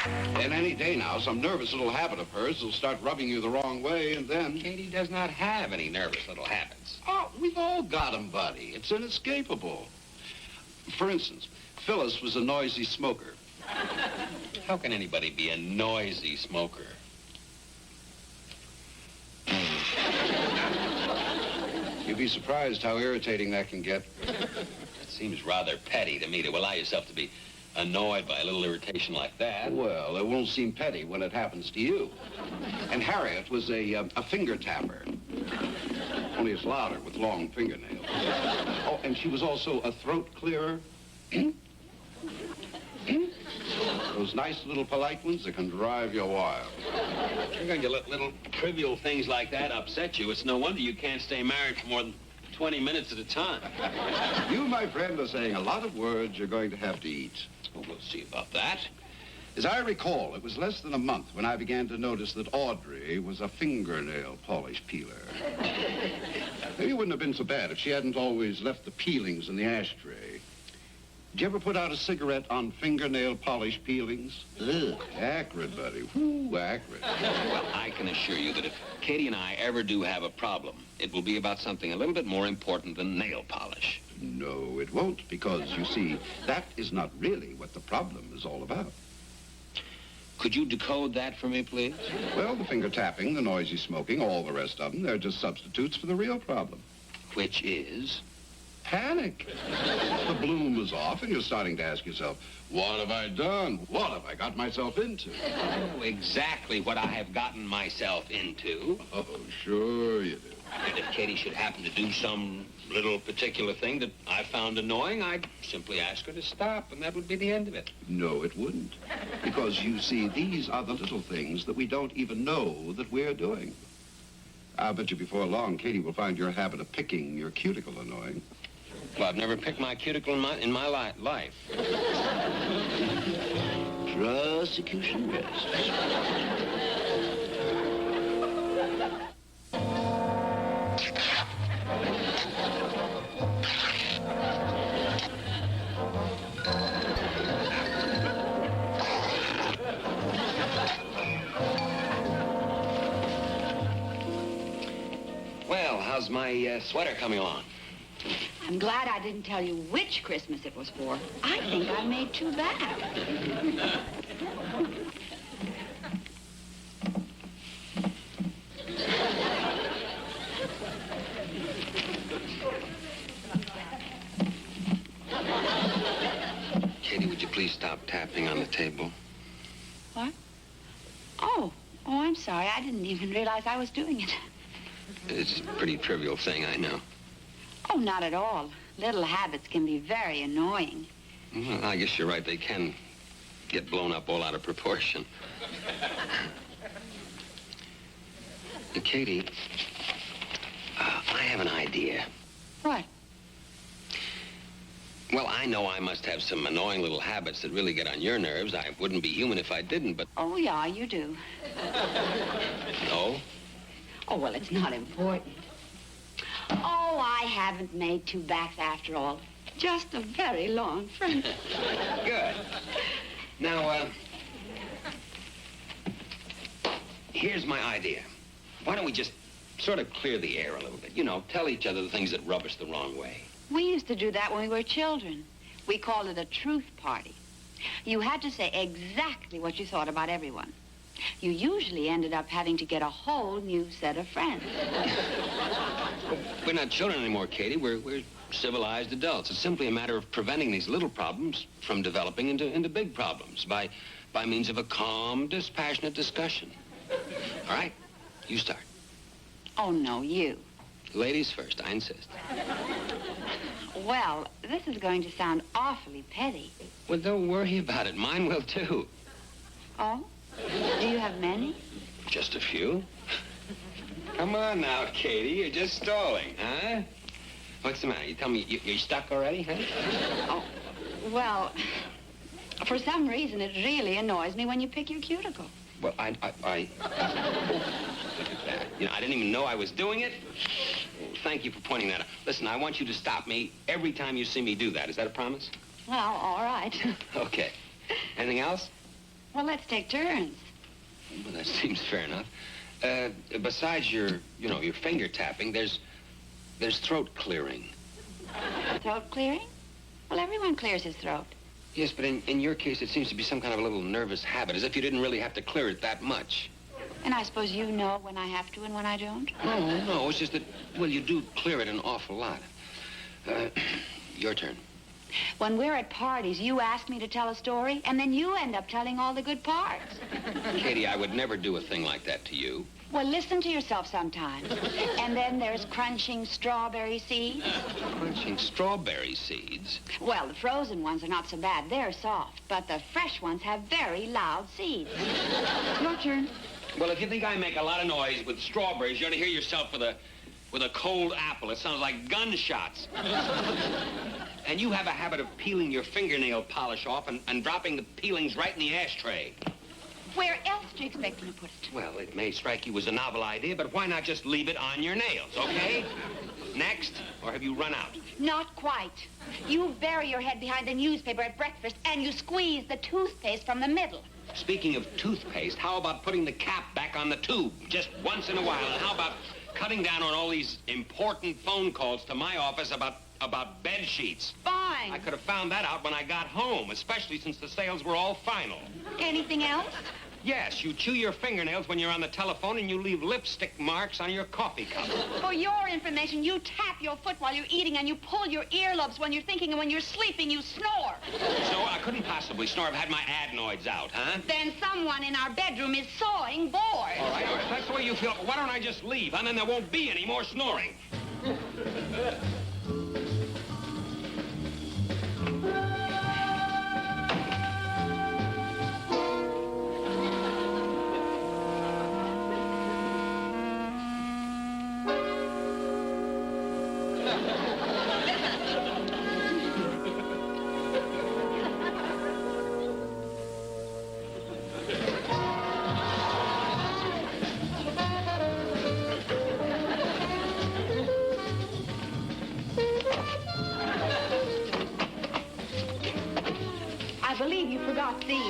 And any day now, some nervous little habit of hers will start rubbing you the wrong way, and then... Katy does not have any nervous little habits. Oh, we've all got them, buddy. It's inescapable. For instance, Phyllis was a noisy smoker. How can anybody be a noisy smoker? You'd be surprised how irritating that can get. It seems rather petty to me to allow yourself to be annoyed by a little irritation like that. Well, it won't seem petty when it happens to you. And Harriet was a finger tapper. Only it's louder with long fingernails. Oh, and she was also a throat clearer. Those nice little polite ones that can drive you wild. You're going to let little trivial things like that upset you. It's no wonder you can't stay married for more than 20 minutes at a time. You, my friend, are saying a lot of words you're going to have to eat. Well, we'll see about that. As I recall, it was less than a month when I began to notice that Audrey was a fingernail polish peeler. Maybe it wouldn't have been so bad if she hadn't always left the peelings in the ashtray. Did you ever put out a cigarette on fingernail polish peelings? Ugh, acrid, buddy. Whoo, acrid. Well, I can assure you that if Katy and I ever do have a problem, it will be about something a little bit more important than nail polish. No, it won't, because, you see, that is not really what the problem is all about. Could you decode that for me, please? Well, the finger tapping, the noisy smoking, all the rest of them, they're just substitutes for the real problem. Which is? Panic. The bloom is off, and you're starting to ask yourself, what have I done? What have I got myself into? Oh, exactly what I have gotten myself into. Oh, sure you do. And if Katy should happen to do some little particular thing that I found annoying, I'd simply ask her to stop, and that would be the end of it. No, it wouldn't. Because, you see, these are the little things that we don't even know that we're doing. I'll bet you before long, Katy will find your habit of picking your cuticle annoying. Well, I've never picked my cuticle in my life. Prosecution rests. Well, how's my sweater coming along? I'm glad I didn't tell you which Christmas it was for. I think I made two back. Katy, would you please stop tapping on the table? What? Oh, I'm sorry. I didn't even realize I was doing it. It's a pretty trivial thing, I know. Oh, not at all. Little habits can be very annoying. Well, I guess you're right. They can get blown up all out of proportion. Katy, I have an idea. What? Well, I know I must have some annoying little habits that really get on your nerves. I wouldn't be human if I didn't, but... Oh, yeah, you do. No? Oh, well, it's not important. Oh, I haven't made two backs after all. Just a very long friend. Good. Now, here's my idea. Why don't we just sort of clear the air a little bit? You know, tell each other the things that rub us the wrong way. We used to do that when we were children. We called it a truth party. You had to say exactly what you thought about everyone. You usually ended up having to get a whole new set of friends. We're not children anymore, Katy. We're civilized adults. It's simply a matter of preventing these little problems from developing into big problems by means of a calm, dispassionate discussion. All right? You start. Oh, no, you. Ladies first, I insist. Well, this is going to sound awfully petty. Well, don't worry about it. Mine will, too. Oh? Do you have many? Just a few. Come on now, Katy. You're just stalling, huh? What's the matter? You tell me you're stuck already, huh? Oh, well, for some reason, it really annoys me when you pick your cuticle. Well, look at that. You know, I didn't even know I was doing it. Thank you for pointing that out. Listen, I want you to stop me every time you see me do that. Is that a promise? Well, all right. Okay. Anything else? Well, let's take turns. Well, that seems fair enough. Besides your finger tapping, there's throat clearing. Throat clearing? Well, everyone clears his throat. Yes, but in your case, it seems to be some kind of a little nervous habit, as if you didn't really have to clear it that much. And I suppose you know when I have to and when I don't? No, it's just that, well, you do clear it an awful lot. Your turn. When we're at parties, you ask me to tell a story, and then you end up telling all the good parts. Katy, I would never do a thing like that to you. Well, listen to yourself sometimes. And then there's crunching strawberry seeds. Crunching strawberry seeds? Well, the frozen ones are not so bad. They're soft. But the fresh ones have very loud seeds. Your turn. Well, if you think I make a lot of noise with strawberries, you ought to hear yourself with a cold apple. It sounds like gunshots. And you have a habit of peeling your fingernail polish off and dropping the peelings right in the ashtray. Where else do you expect me to put it? Well, it may strike you as a novel idea, but why not just leave it on your nails, okay? Next, or have you run out? Not quite. You bury your head behind the newspaper at breakfast, and you squeeze the toothpaste from the middle. Speaking of toothpaste, how about putting the cap back on the tube just once in a while? And how about cutting down on all these important phone calls to my office about bed sheets? Fine. I could have found that out when I got home, especially since the sales were all final. Anything else? Yes, you chew your fingernails when you're on the telephone and you leave lipstick marks on your coffee cup. For your information, you tap your foot while you're eating and you pull your earlobes when you're thinking, and when you're sleeping, you snore. So I couldn't possibly snore. I've had my adenoids out, huh? Then someone in our bedroom is sawing boards. All right, if that's the way you feel, why don't I just leave, and then there won't be any more snoring. I believe you forgot these.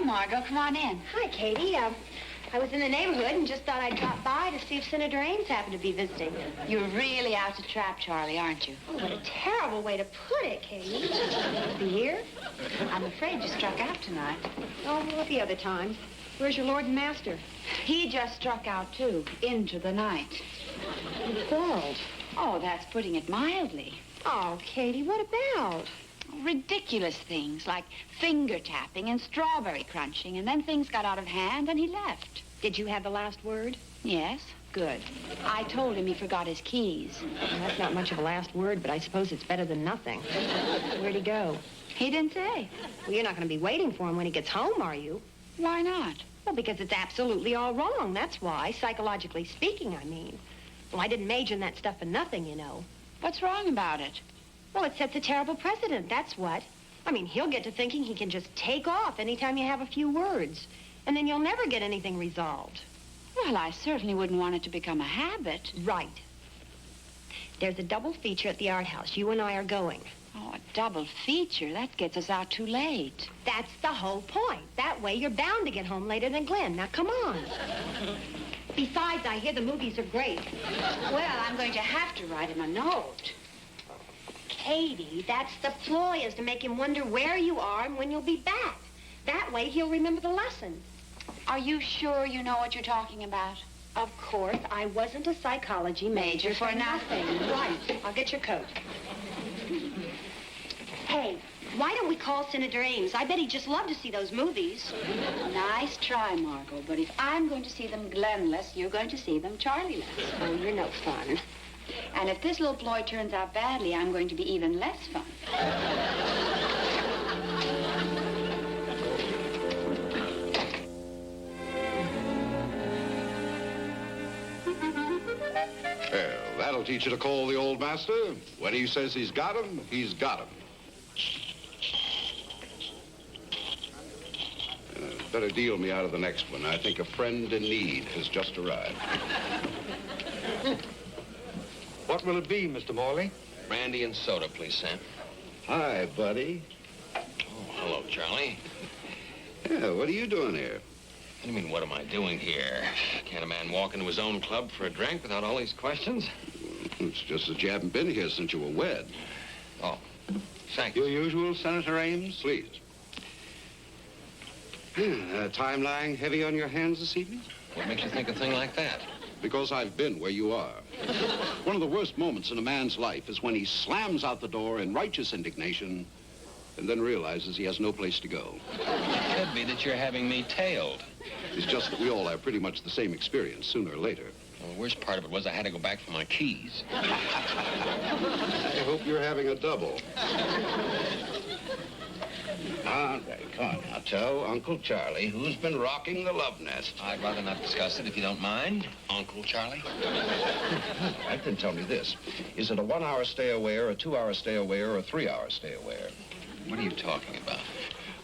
Margot, come on in. Hi, Katy. I was in the neighborhood and just thought I'd drop by to see if Senator Ames happened to be visiting. You're really out to trap Charlie, aren't you? Oh, what a terrible way to put it, Katy. Is he here? I'm afraid you struck out tonight. Oh, what the other time? Where's your lord and master? He just struck out, too, into the night. You quarreled. Oh, that's putting it mildly. Oh, Katy, what about? Ridiculous things like finger tapping and strawberry crunching, and then things got out of hand and he left. Did you have the last word? Yes. Good. I told him he forgot his keys. Well, that's not much of a last word, but I suppose it's better than nothing. Where'd he go? He didn't say. Well, you're not going to be waiting for him when he gets home, are you? Why not? Well, because it's absolutely all wrong. That's why, psychologically speaking, I mean. Well, I didn't major in that stuff for nothing, you know. What's wrong about it? Well, it sets a terrible precedent, that's what. I mean, he'll get to thinking he can just take off anytime you have a few words. And then you'll never get anything resolved. Well, I certainly wouldn't want it to become a habit. Right. There's a double feature at the art house. You and I are going. Oh, a double feature? That gets us out too late. That's the whole point. That way you're bound to get home later than Glen. Now, come on. Besides, I hear the movies are great. Well, I'm going to have to write him a note. Katy, that's the ploy, is to make him wonder where you are and when you'll be back. That way he'll remember the lesson. Are you sure you know what you're talking about? Of course, I wasn't a psychology major for nothing. Right. I'll get your coat. Hey, why don't we call Senator Ames? I bet he'd just love to see those movies. Nice try, Margot. But if I'm going to see them Glenless, you're going to see them Charlie-less. Oh, you're no fun. And if this little ploy turns out badly, I'm going to be even less fun. Well, that'll teach you to call the old master. When he says he's got him, he's got him. Better deal me out of the next one. I think a friend in need has just arrived. What will it be, Mr. Morley? Brandy and soda, please, Sam. Hi, buddy. Oh, hello, Charlie. Yeah, what are you doing here? What do you mean, what am I doing here? Can't a man walk into his own club for a drink without all these questions? It's just that you haven't been here since you were wed. Oh, thank you. Your usual, Senator Ames? Please. Time lying heavy on your hands this evening? What makes you think a thing like that? Because I've been where you are. One of the worst moments in a man's life is when he slams out the door in righteous indignation and then realizes he has no place to go. It could be that you're having me tailed. It's just that we all have pretty much the same experience sooner or later. Well, the worst part of it was I had to go back for my keys. I hope you're having a double. All right, come on now. Tell Uncle Charlie who's been rocking the love nest. I'd rather not discuss it if you don't mind, Uncle Charlie. I can tell me this. Is it a 1 hour stay away or a 2 hour stay away or a 3 hour stay away? What are you talking about?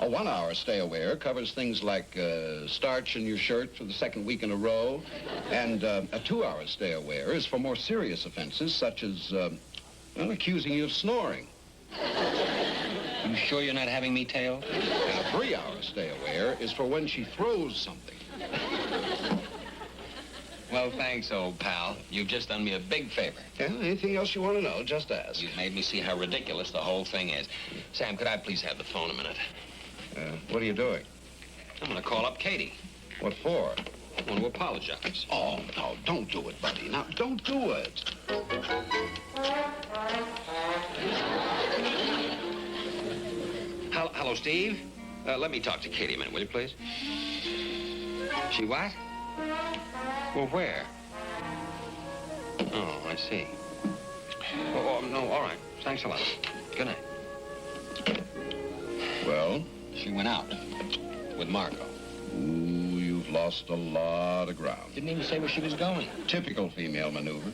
A 1 hour stay away covers things like starch in your shirt for the second week in a row. And a 2 hour stay away is for more serious offenses such as accusing you of snoring. You sure you're not having me tailed? And a 3 hour stay away is for when she throws something. Well, thanks, old pal. You've just done me a big favor. Yeah, anything else you want to know, just ask. You've made me see how ridiculous the whole thing is. Sam, could I please have the phone a minute? What are you doing? I'm going to call up Katy. What for? I want to apologize. Oh, no, don't do it, buddy. Now, don't do it. Hello, Steve. Let me talk to Katy a minute, will you, please? She what? Well, where? Oh, I see. Oh, no, all right. Thanks a lot. Good night. Well? She went out with Marco. Ooh, you've lost a lot of ground. Didn't even say where she was going. Typical female maneuver.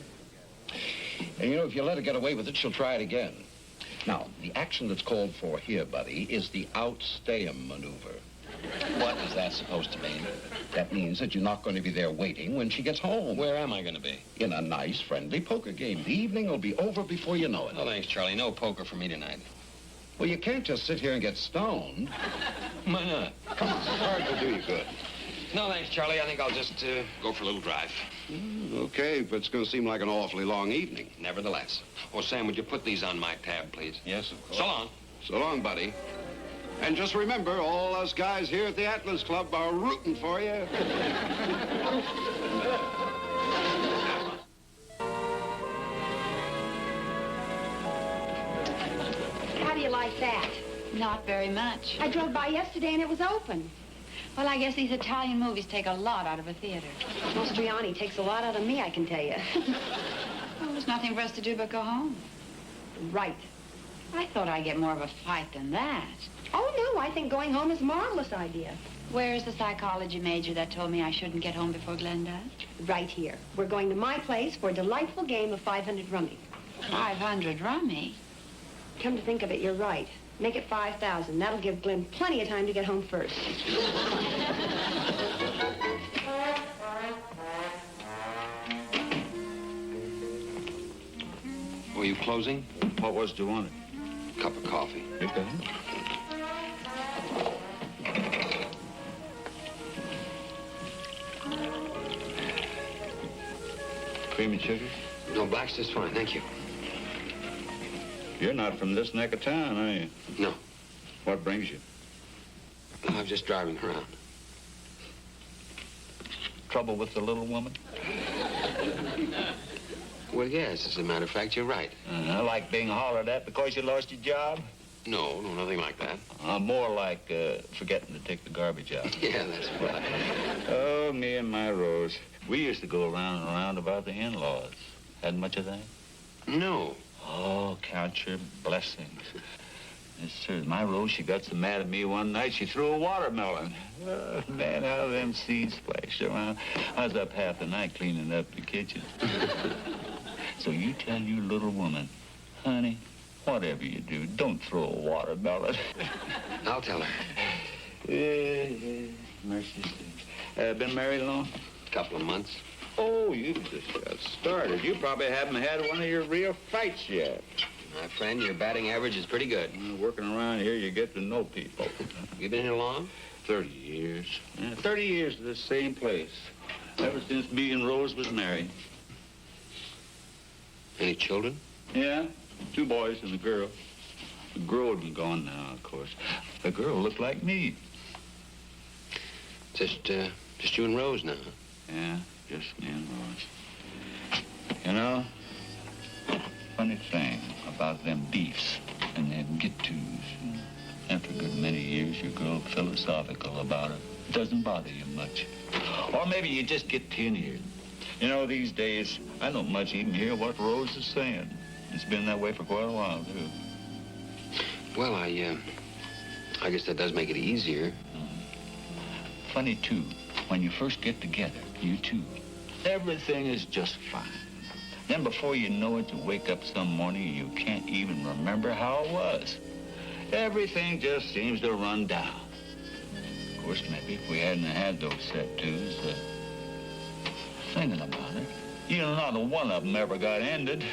And, you know, if you let her get away with it, she'll try it again. Now, the action that's called for here, buddy, is the outstay-em maneuver. What is that supposed to mean? That means that you're not going to be there waiting when she gets home. Where am I going to be? In a nice, friendly poker game. The evening will be over before you know it. Oh, thanks, Charlie. No poker for me tonight. Well, you can't just sit here and get stoned. Why not? Come on, cards will do you good. No, thanks, Charlie. I think I'll just go for a little drive. Okay, but it's going to seem like an awfully long evening. Nevertheless. Oh, Sam, would you put these on my tab, please? Yes, of course. So long. So long, buddy. And just remember, all us guys here at the Atlas Club are rooting for you. How do you like that? Not very much. I drove by yesterday and it was open. Well, I guess these Italian movies take a lot out of a theater. Mastriani takes a lot out of me, I can tell you. Well, there's nothing for us to do but go home. Right. I thought I'd get more of a fight than that. Oh, no, I think going home is a marvelous idea. Where is the psychology major that told me I shouldn't get home before Glen does? Right here. We're going to my place for a delightful game of 500 rummy. 500 rummy? Come to think of it, you're right. Make it 5,000. That'll give Glen plenty of time to get home first. Were you closing? What was it you wanted? Cup of coffee. Okay. Cream and sugar? No, black's just fine, thank you. You're not from this neck of town, are you? No. What brings you? I'm just driving around. Trouble with the little woman? Well, yes, as a matter of fact, you're right. Like being hollered at because you lost your job? No, nothing like that. More like forgetting to take the garbage out. Yeah, that's right. Oh, me and my Rose. We used to go around and around about the in-laws. Had much of that? No. Oh, count your blessings. Yes, sir. My Rose, she got so mad at me one night, she threw a watermelon. Oh, man, how them seeds splashed around. I was up half the night cleaning up the kitchen. So you tell your little woman, honey, whatever you do, don't throw a watermelon. I'll tell her. Mercy. Been married long? Couple of months. Oh, you just got started. You probably haven't had one of your real fights yet. My friend, your batting average is pretty good. Working around here, you get to know people. You been here long? 30 years. 30 years at the same place. Ever since me and Rose was married. Any children? Yeah, 2 boys and a girl. The girl had been gone now, of course. The girl looked like me. Just you and Rose now, huh? Yeah, just me and Rose. You know, funny thing about them beefs and them get-tos. After a good many years, you grow philosophical about it. It doesn't bother you much. Or maybe you just get tenured. You know, these days, I don't much even hear what Rose is saying. It's been that way for quite a while, too. Well, I guess that does make it easier. Funny, too, when you first get together, you two, everything is just fine. Then before you know it, you wake up some morning and you can't even remember how it was. Everything just seems to run down. Of course, maybe if we hadn't had those set twos, thinking about it, you know, not a one of them ever got ended.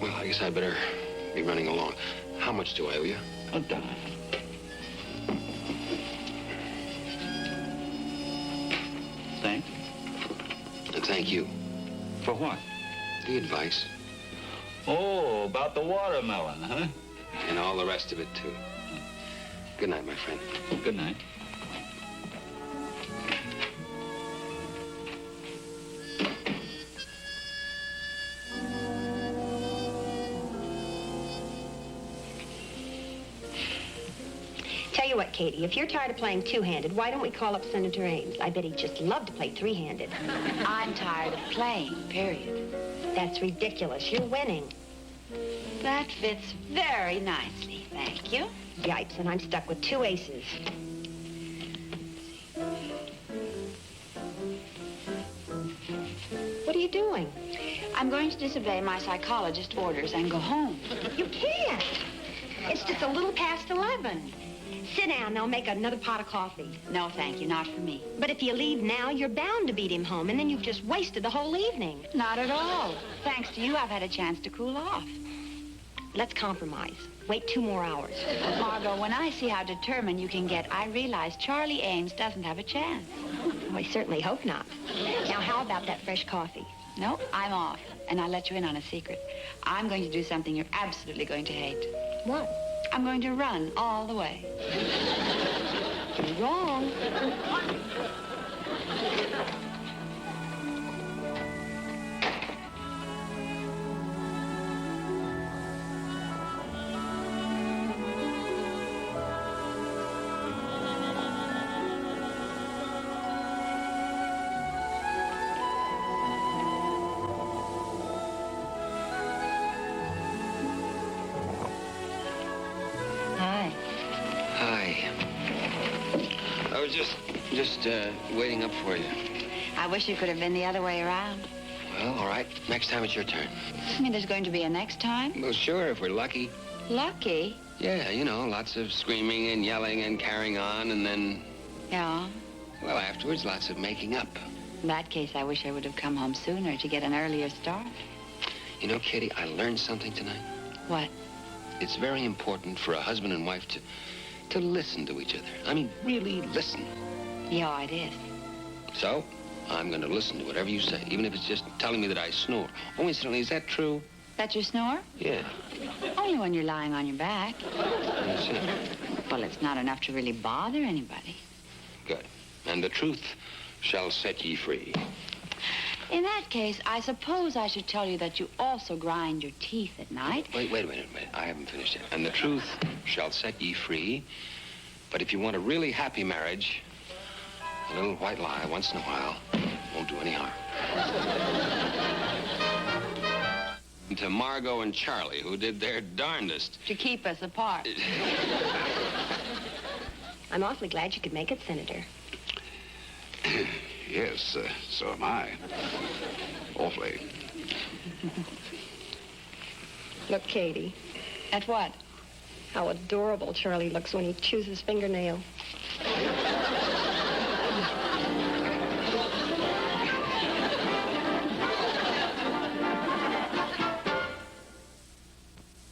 Well, I guess I'd better be running along. How much do I owe you? A dime. Thank you. And thank you. For what? The advice. Oh, about the watermelon, huh? And all the rest of it, too. Good night, my friend. Good night. Tell you what, Katy, if you're tired of playing two-handed, why don't we call up Senator Ames? I bet he'd just love to play three-handed. I'm tired of playing, period. That's ridiculous. You're winning. That fits very nicely, thank you. Yipes, and I'm stuck with 2 aces. What are you doing? I'm going to disobey my psychologist's orders and go home. You can't. It's just a little past 11. Sit down, I'll make another pot of coffee. No, thank you, not for me. But if you leave now, you're bound to beat him home, and then you've just wasted the whole evening. Not at all. Thanks to you, I've had a chance to cool off. Let's compromise. Wait 2 more hours. Margot, when I see how determined you can get, I realize Charlie Ames doesn't have a chance. Oh, I certainly hope not. Now, how about that fresh coffee? No, I'm off, and I'll let you in on a secret. I'm going to do something you're absolutely going to hate. What? I'm going to run all the way. You're wrong. Hi. Hi. I was just waiting up for you. I wish it could have been the other way around. Well, all right. Next time it's your turn. You mean there's going to be a next time? Well, sure, if we're lucky. Lucky? Yeah, you know, lots of screaming and yelling and carrying on, and then, Yeah. well, afterwards, lots of making up. In that case, I wish I would have come home sooner to get an earlier start. You know, Katy, I learned something tonight. What? It's very important for a husband and wife to listen to each other. I mean, really listen. Yeah, it is. So, I'm going to listen to whatever you say, even if it's just telling me that I snore. Oh, incidentally, is that true? That you snore? Yeah. Only when you're lying on your back. I see. Well, it's not enough to really bother anybody. Good. And the truth shall set ye free. In that case, I suppose I should tell you that you also grind your teeth at night. Wait a minute. I haven't finished yet. And the truth shall set ye free. But if you want a really happy marriage, a little white lie once in a while won't do any harm. And to Margot and Charlie, who did their darndest. To keep us apart. I'm awfully glad you could make it, Senator. Yes, so am I. Awfully. Look, Katy, At what? how adorable Charlie looks when he chews his fingernail.